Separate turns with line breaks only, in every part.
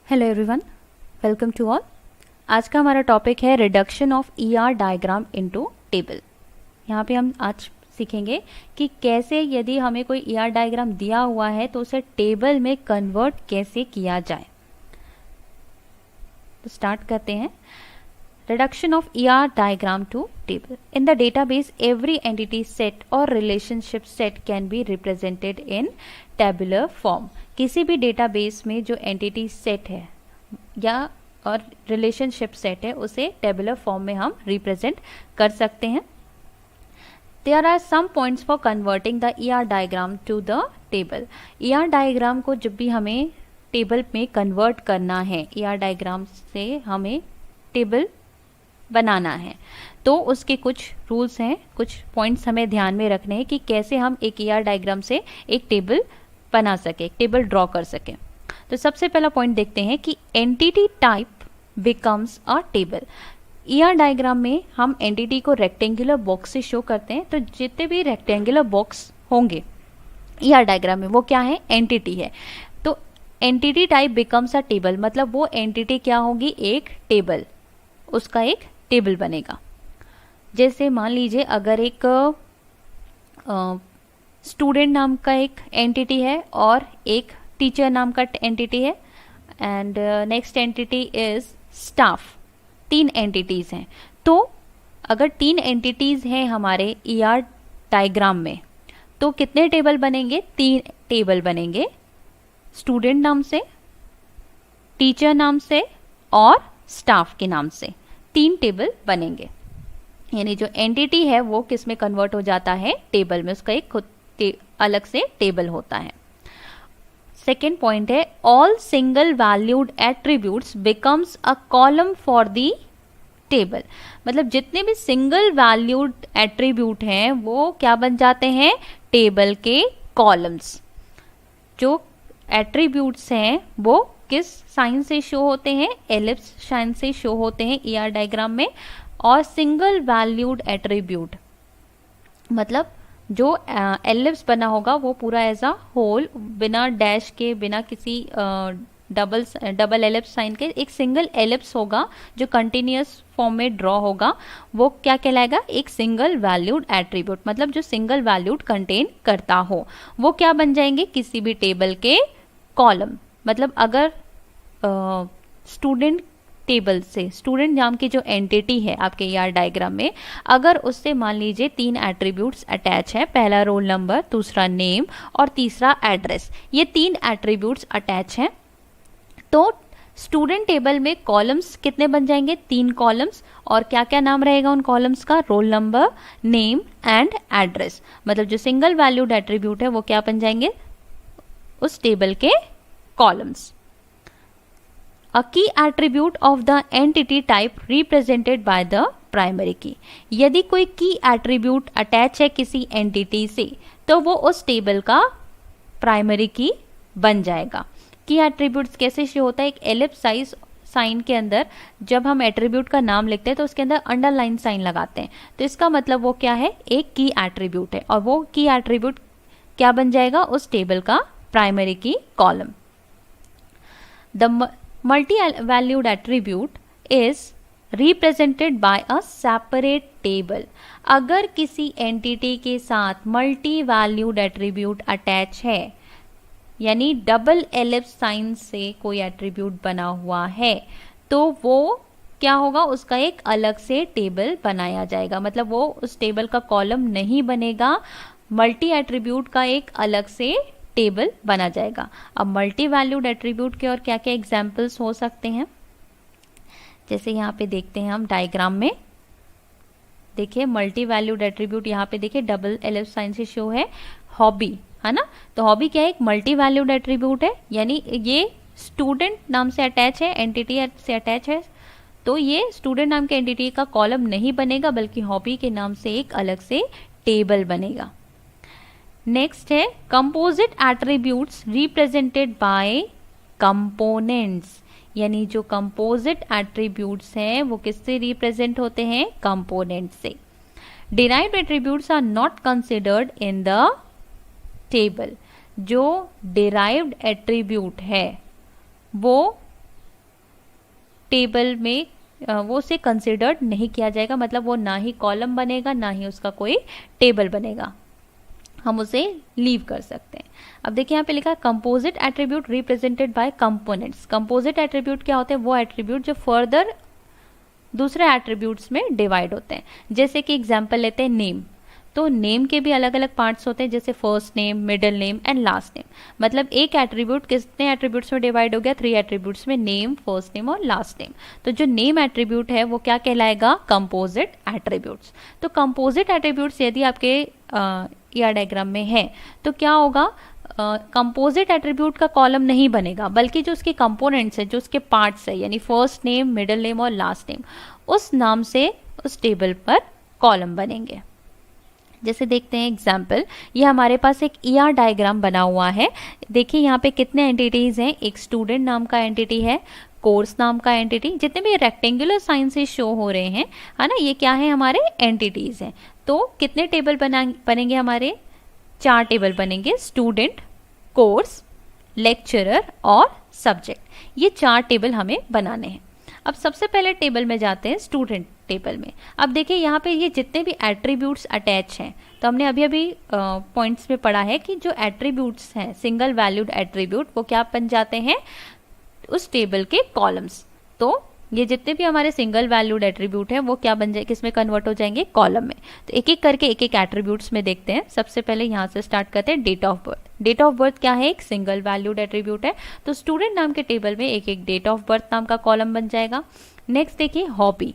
Hello everyone, welcome to all. आज का हमारा टॉपिक है reduction of ER diagram into table. यहाँ पे हम आज सीखेंगे कि कैसे यदि हमें कोई ईआर डायग्राम दिया हुआ है तो उसे टेबल में कन्वर्ट कैसे किया जाए। तो स्टार्ट करते हैं। Reduction of ER diagram to table. In the database, every entity set or relationship set can be represented in tabular form. किसी भी database में जो entity set है या और relationship set है उसे tabular form में हम represent कर सकते हैं. There are some points for converting the ER diagram to the table. ER diagram को जब भी हमें table में convert करना है, ER diagram से हमें table बनाना है तो उसके कुछ रूल्स हैं, कुछ पॉइंट्स हमें ध्यान में रखने हैं कि कैसे हम एक ईआर डायग्राम से एक टेबल बना सके, टेबल ड्रॉ कर सके। तो सबसे पहला पॉइंट देखते हैं कि entity type becomes a table. ER diagram में हम एंटिटी को रेक्टेंगुलर बॉक्स से शो करते हैं, तो जितने भी रेक्टेंगुलर बॉक्स होंगे ईआर डायग्राम में वो क्या है, एंटिटी है। तो entity type becomes a table मतलब वो एंटिटी क्या होगी, एक टेबल, उसका एक टेबल बनेगा। जैसे मान लीजिए अगर एक स्टूडेंट नाम का एक एंटिटी है और एक टीचर नाम का एंटिटी है and next entity is staff, तीन एंटिटीज हैं। तो अगर तीन एंटिटीज हैं हमारे ईआर डायग्राम में तो कितने टेबल बनेंगे, तीन टेबल बनेंगे, स्टूडेंट नाम से, टीचर नाम से और स्टाफ के नाम से, तीन टेबल बनेंगे। यानी जो एंटिटी है वो किस में कन्वर्ट हो जाता है, टेबल में, उसका एक खुद अलग से टेबल होता है। सेकेंड पॉइंट है all single valued attributes becomes a column for the table. मतलब जितने भी सिंगल वैल्यूड एट्रीब्यूट हैं वो क्या बन जाते हैं, टेबल के कॉलम्स। जो एट्रीब्यूट्स हैं वो किस साइन से शो होते हैं, एलिप्स साइन से शो होते हैं ईआर डायग्राम में। और सिंगल वैल्यूड एट्रीब्यूट मतलब जो एलिप्स बना होगा वो पूरा एज अ होल, बिना डैश के, बिना किसी डबल एलिप्स साइन के, एक सिंगल एलिप्स होगा जो कंटिन्यूअस फॉर्म में ड्रॉ होगा, वो क्या कहलाएगा, एक सिंगल वैल्यूड एट्रीब्यूट। मतलब जो सिंगल वैल्यूड कंटेन करता हो वो क्या बन जाएंगे, किसी भी टेबल के कॉलम। मतलब अगर स्टूडेंट टेबल से, स्टूडेंट नाम की जो एंटिटी है आपके ईआर डायग्राम में, अगर उससे मान लीजिए तीन एट्रीब्यूट्स अटैच है, पहला रोल नंबर, दूसरा नेम और तीसरा एड्रेस, ये तीन एट्रीब्यूट्स अटैच हैं, तो स्टूडेंट टेबल में कॉलम्स कितने बन जाएंगे, तीन कॉलम्स। और क्या क्या नाम रहेगा उन कॉलम्स का, roll number, name and address. मतलब जो सिंगल वैल्यूड एट्रीब्यूट है वो क्या बन जाएंगे, उस टेबल के columns. A key attribute of the entity type represented by the primary key. यदि कोई की एट्रीब्यूट अटैच है किसी एंटिटी से तो वो उस टेबल का प्राइमरी की बन जाएगा। की एट्रीब्यूट्स कैसे शो होता है, एक एलिप्स साइज साइन के अंदर जब हम एट्रीब्यूट का नाम लिखते हैं तो उसके अंदर अंडरलाइन साइन लगाते हैं, तो इसका मतलब वो क्या है, एक की एट्रीब्यूट है, और वो की एट्रीब्यूट क्या बन जाएगा, उस टेबल का प्राइमरी की column. The multi-valued attribute is represented by a separate table. अगर किसी एंटिटी के साथ मल्टी वैल्यूड एट्रीब्यूट अटैच है, यानी डबल एलिप्स साइन से कोई एट्रीब्यूट बना हुआ है, तो वो क्या होगा, उसका एक अलग से टेबल बनाया जाएगा। मतलब वो उस टेबल का कॉलम नहीं बनेगा, मल्टी एट्रीब्यूट का एक अलग से टेबल बना जाएगा। अब मल्टी वैल्यूड एट्रीब्यूट के और क्या क्या एग्जाम्पल्स हो सकते हैं, जैसे यहाँ पे देखते हैं हम डायग्राम में, देखिए मल्टी वैल्यूड एट्रीब्यूट यहाँ पे देखिए डबल एलिप्स साइन से शो है, हॉबी है ना। तो हॉबी क्या है, एक मल्टी वैल्यूड एट्रीब्यूट है, यानी ये स्टूडेंट नाम से अटैच है, एंटिटी से अटैच है, तो ये स्टूडेंट नाम के एंटिटी का कॉलम नहीं बनेगा बल्कि हॉबी के नाम से एक अलग से टेबल बनेगा। नेक्स्ट है composite attributes represented by components. यानी जो कंपोजिट एट्रीब्यूट्स हैं वो किससे रिप्रेजेंट होते हैं, कंपोनेंट से। Derived attributes are not considered in the table. जो डिराइव्ड एट्रीब्यूट है वो टेबल में वो उसे कंसिडर्ड नहीं किया जाएगा, मतलब वो ना ही कॉलम बनेगा ना ही उसका कोई टेबल बनेगा, हम उसे लीव कर सकते हैं। अब देखिए यहाँ पे लिखा है composite attribute represented by components. Composite attribute क्या होते हैं? वो एट्रीब्यूट जो फर्दर दूसरे एट्रीब्यूट्स में डिवाइड होते हैं। जैसे कि एग्जांपल लेते हैं नेम, तो नेम के भी अलग अलग पार्ट्स होते हैं, जैसे first name, middle name and last name. मतलब एक एट्रीब्यूट कितने एट्रीब्यूट्स में डिवाइड हो गया? 3 एट्रीब्यूट्स में, नेम, फर्स्ट नेम और लास्ट नेम। तो जो नेम एट्रीब्यूट है वो क्या कहलाएगा? Composite attributes. तो कंपोजिट एट्रीब्यूट्स यदि आपके ईआर डायग्राम में है तो क्या होगा? कंपोजिट एट्रीब्यूट का कॉलम नहीं बनेगा, बल्कि जो उसके कंपोनेंट्स है, जो उसके पार्ट्स है, यानी फर्स्ट नेम, मिडिल नेम और लास्ट नेम, उस नाम से उस टेबल पर कॉलम बनेंगे। जैसे देखते हैं एग्जाम्पल, ये हमारे पास एक ईआर डायग्राम बना हुआ है। देखिए यहाँ पे कितने एंटिटीज हैं? एक स्टूडेंट नाम का एंटिटी है, कोर्स नाम का एंटिटी, जितने भी रेक्टेंगुलर साइन से शो हो रहे हैं, है ना, ये क्या है? हमारे एंटिटीज हैं। तो कितने टेबल बनेंगे हमारे? 4 टेबल बनेंगे, स्टूडेंट, कोर्स, लेक्चरर और सब्जेक्ट। ये 4 टेबल हमें बनाने हैं। अब सबसे पहले टेबल में जाते हैं, स्टूडेंट टेबल में। अब देखिए यहाँ पे ये जितने भी एट्रीब्यूट्स अटैच हैं, तो हमने अभी अभी पॉइंट्स में पढ़ा है कि जो एट्रीब्यूट्स हैं, सिंगल वैल्यूड एट्रीब्यूट, वो क्या बन जाते हैं? उस टेबल के कॉलम्स। तो ये जितने भी हमारे सिंगल वैल्यूड एट्रीब्यूट हैं वो क्या बन जाए, किस में कन्वर्ट हो जाएंगे? कॉलम में। तो एक एक करके एक एक एट्रीब्यूट्स में देखते हैं। सबसे पहले यहाँ से स्टार्ट करते हैं, date of birth. Date of birth क्या है? एक सिंगल वैल्यूड एट्रीब्यूट है, तो स्टूडेंट नाम के टेबल में एक एक डेट ऑफ बर्थ नाम का कॉलम बन जाएगा। नेक्स्ट देखिए हॉबी।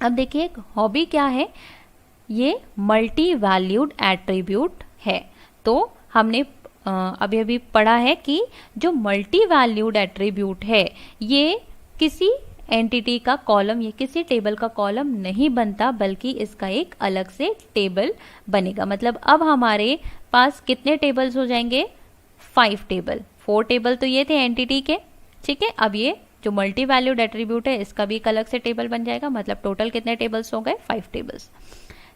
अब देखिए हॉबी क्या है? ये मल्टी वैल्यूड एट्रीब्यूट है। तो हमने अभी अभी पढ़ा है कि जो मल्टी वैल्यूड एट्रीब्यूट है ये किसी एंटिटी का कॉलम, ये किसी टेबल का कॉलम नहीं बनता, बल्कि इसका एक अलग से टेबल बनेगा। मतलब अब हमारे पास कितने टेबल्स हो जाएंगे? 5 टेबल। 4 टेबल तो ये थे एंटिटी के, ठीक है। अब ये जो मल्टी वैल्यूड एट्रीब्यूट है इसका भी एक अलग से टेबल बन जाएगा। मतलब टोटल कितने टेबल्स हो गए? 5 टेबल्स।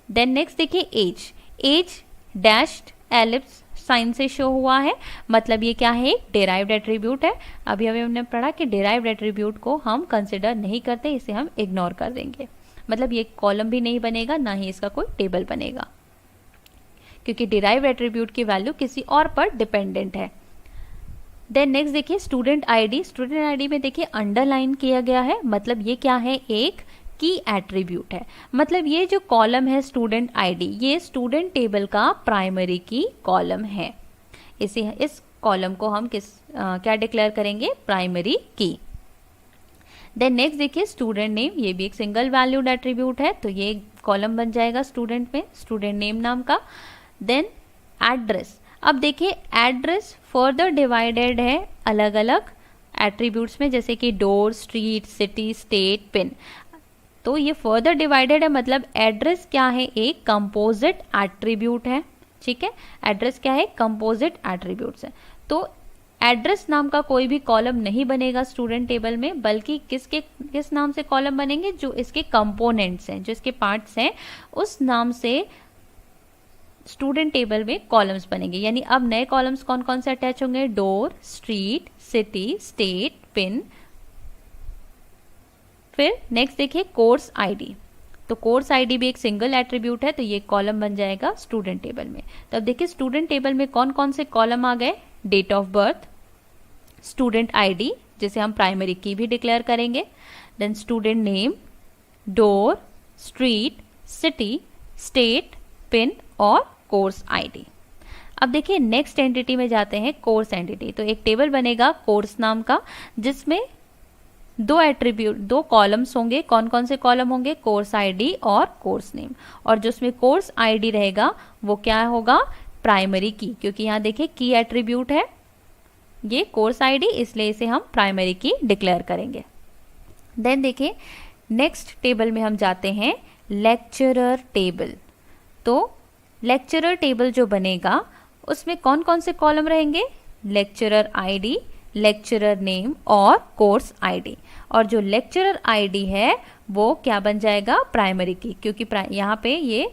देन नेक्स्ट देखिए age. Age dashed ellipse sign से शो हुआ है, मतलब ये क्या है? एक डेराइव्ड एट्रीब्यूट है। अभी अभी हमने पढ़ा कि डेराइव्ड एट्रीब्यूट को हम कंसिडर नहीं करते, इसे हम इग्नोर कर देंगे। मतलब ये कॉलम भी नहीं बनेगा, ना ही इसका कोई टेबल बनेगा, क्योंकि डेराइव्ड एट्रीब्यूट की वैल्यू किसी और पर डिपेंडेंट है। देन नेक्स्ट देखिए स्टूडेंट आईडी। स्टूडेंट आईडी में देखिए अंडरलाइन किया गया है, मतलब ये क्या है? एक की एट्रीब्यूट है। मतलब ये जो कॉलम है स्टूडेंट आईडी, ये स्टूडेंट टेबल का प्राइमरी की कॉलम है। इस कॉलम को हम क्या डिक्लेयर करेंगे? प्राइमरी की। देन नेक्स्ट देखिए स्टूडेंट नेम। ये भी एक सिंगल वैल्यूड एट्रीब्यूट है, तो ये कॉलम बन जाएगा स्टूडेंट में, स्टूडेंट नेम नाम का। Then address. अब देखिए एड्रेस फर्दर डिवाइडेड है अलग अलग एट्रीब्यूट्स में, जैसे कि door, street, city, state, pin. तो ये फर्दर डिवाइडेड है, मतलब एड्रेस क्या है? एक कंपोजिट एट्रीब्यूट है, ठीक है। एड्रेस क्या है? कंपोजिट एट्रीब्यूट्स है। तो एड्रेस नाम का कोई भी कॉलम नहीं बनेगा स्टूडेंट टेबल में, बल्कि किस नाम से कॉलम बनेंगे? जो इसके कंपोनेंट्स हैं, जो इसके पार्ट्स हैं, उस नाम से स्टूडेंट टेबल में कॉलम्स बनेंगे। यानी अब नए कॉलम्स कौन कौन से अटैच होंगे? Door, street, city, state, pin. फिर नेक्स्ट देखिए कोर्स आईडी। तो कोर्स आईडी भी एक सिंगल एट्रीब्यूट है, तो ये कॉलम बन जाएगा स्टूडेंट टेबल में। तो अब देखिए स्टूडेंट टेबल में कौन कौन से कॉलम आ गए? Date of birth, student ID जिसे हम प्राइमरी की भी डिक्लेयर करेंगे, then student name, door, street, city, state, pin और कोर्स आईडी। अब देखिए नेक्स्ट एंटिटी में जाते हैं, कोर्स एंटिटी। तो एक टेबल बनेगा कोर्स नाम का, जिसमें 2 एट्रीब्यूट, 2 कॉलम्स होंगे। कौन कौन से कॉलम होंगे? कोर्स आईडी और कोर्स नेम। और जो उसमें कोर्स आईडी रहेगा वो क्या होगा? प्राइमरी की, क्योंकि यहाँ देखिए की एट्रीब्यूट है ये कोर्स आईडी, इसलिए इसे हम प्राइमरी की डिक्लेयर करेंगे। देन देखिए नेक्स्ट टेबल में हम जाते हैं लेक्चरर टेबल। तो लेक्चरर टेबल जो बनेगा उसमें कौन कौन से कॉलम रहेंगे? लेक्चरर आईडी, लेक्चरर नेम और कोर्स आईडी। और जो लेक्चरर आईडी है वो क्या बन जाएगा? प्राइमरी की, क्योंकि यहाँ पे ये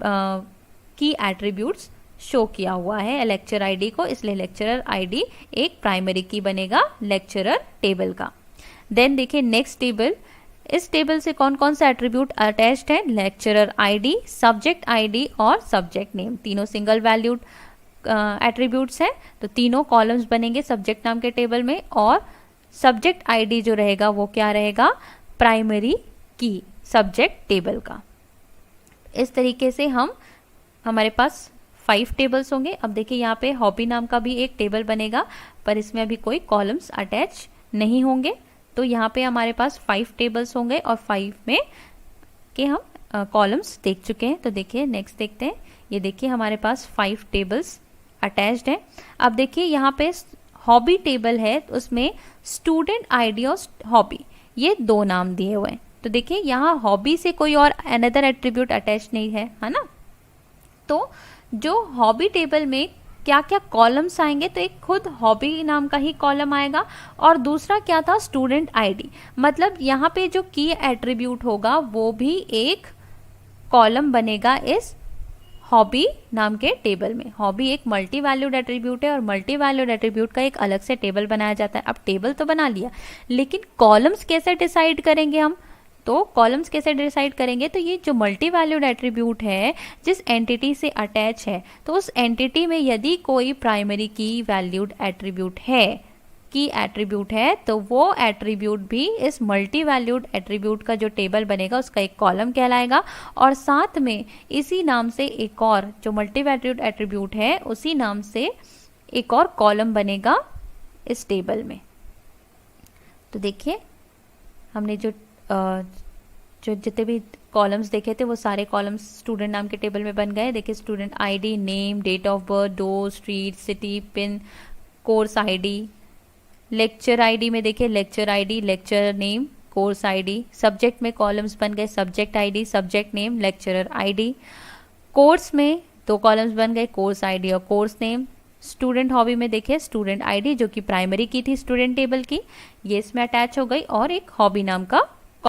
की एट्रीब्यूट्स शो किया हुआ है लेक्चर आईडी को, इसलिए लेक्चरर आईडी एक प्राइमरी की बनेगा लेक्चरर टेबल का। देन देखिए नेक्स्ट टेबल, इस टेबल से कौन कौन सा एट्रीब्यूट अटैच्ड है, लेक्चरर आईडी, सब्जेक्ट आईडी और सब्जेक्ट नेम, तीनों सिंगल वैल्यूड एट्रीब्यूट्स हैं, तो तीनों कॉलम्स बनेंगे सब्जेक्ट नाम के टेबल में, और सब्जेक्ट आईडी जो रहेगा वो क्या रहेगा, प्राइमरी की सब्जेक्ट टेबल का। इस तरीके से हमारे पास 5 टेबल्स होंगे। अब देखिए यहाँ पे हॉबी नाम का भी एक टेबल बनेगा, पर इसमें अभी कोई कॉलम्स अटैच नहीं होंगे, तो यहाँ पे हमारे पास 5 टेबल्स होंगे और 5 में के हम कॉलम्स देख चुके हैं। तो देखिए नेक्स्ट देखते हैं, ये देखिए हमारे पास 5 टेबल्स अटैच्ड है। अब देखिए यहाँ पे हॉबी टेबल है, तो उसमें स्टूडेंट आईडी और हॉबी ये 2 नाम दिए हुए हैं। तो देखिए यहाँ हॉबी से कोई और अनदर एट्रीब्यूट अटैच नहीं है, है ना। तो जो हॉबी टेबल में क्या क्या कॉलम्स आएंगे, तो एक खुद हॉबी नाम का ही कॉलम आएगा, और दूसरा क्या था, स्टूडेंट आईडी। मतलब यहाँ पे जो की एट्रीब्यूट होगा वो भी एक कॉलम बनेगा इस हॉबी नाम के टेबल में। हॉबी एक मल्टी वैल्यूड एट्रीब्यूट है, और मल्टी वैल्यूड एट्रीब्यूट का एक अलग से टेबल बनाया जाता है। अब टेबल तो बना लिया, लेकिन कॉलम्स कैसे डिसाइड करेंगे हम, तो कॉलम्स कैसे डिसाइड करेंगे, तो ये जो मल्टी वैल्यूड एट्रीब्यूट है जिस एंटिटी से अटैच है, तो उस एंटिटी में यदि कोई प्राइमरी की वैल्यूड एट्रीब्यूट है, की एट्रीब्यूट है, तो वो एट्रीब्यूट भी इस मल्टी वैल्यूड एट्रीब्यूट का जो टेबल बनेगा उसका एक कॉलम कहलाएगा, और साथ में इसी नाम से एक और जो मल्टी वैल्यूड एट्रीब्यूट है उसी नाम से एक और कॉलम बनेगा इस टेबल में। तो देखिए हमने जो जितने भी कॉलम्स देखे थे वो सारे कॉलम्स स्टूडेंट नाम के टेबल में बन गए। देखिए student ID, name, date of birth, door, street, city, pin, course ID. Lecture ID में देखिए lecture ID, lecture name, course ID. Subject में कॉलम्स बन गए subject ID, subject name, lecturer ID. Course में 2 कॉलम्स बन गए, कोर्स आईडी और course name. Student hobby में देखिए स्टूडेंट आईडी जो कि प्राइमरी की थी स्टूडेंट टेबल की, ये इसमें अटैच हो गई, और एक हॉबी नाम का